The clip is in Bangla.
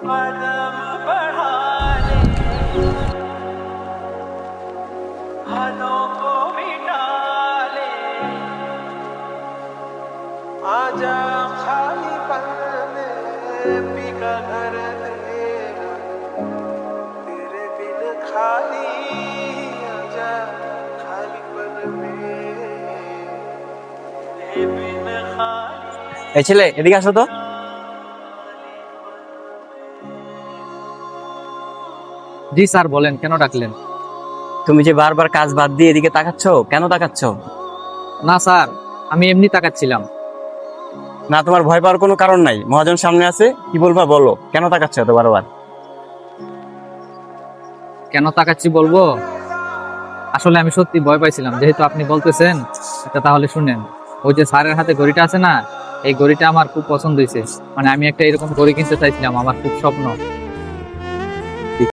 कदम बढ़ा ले, हदों को मिटा ले, आजा खाली पन में पी का घर तेरा, तेरे बिन खाली आजा खाली पन में, तेरे बिन खाली। এই ছেলে, এদিকে আসো তো। জি স্যার, বলেন কেন ডাকলেন? তুমি যে বারবার কাজ বাদ দিয়ে এদিকে তাকাচ্ছ, কেন তাকাচ্ছ? না স্যার, আমি এমনি তাকাচ্ছিলাম। না, তোমার ভয় পাওয়ার কোনো কারণ নাই। মহাজন সামনে আছে, কি বলবা বলো, কেন তাকাচ্ছ এত বারবার? কেন তাকাচ্ছি বলবো? আসলে আমি সত্যি ভয় পাইছিলাম, যেহেতু আপনি বলতেছেন এটা তাহলে শুনেন। ওই যে স্যারের হাতে ঘড়িটা আছে না, এই ঘড়িটা আমার খুব পছন্দ হয়েছে। মানে আমি একটা এরকম ঘড়ি কিনতে চাইছিলাম, আমার খুব স্বপ্ন।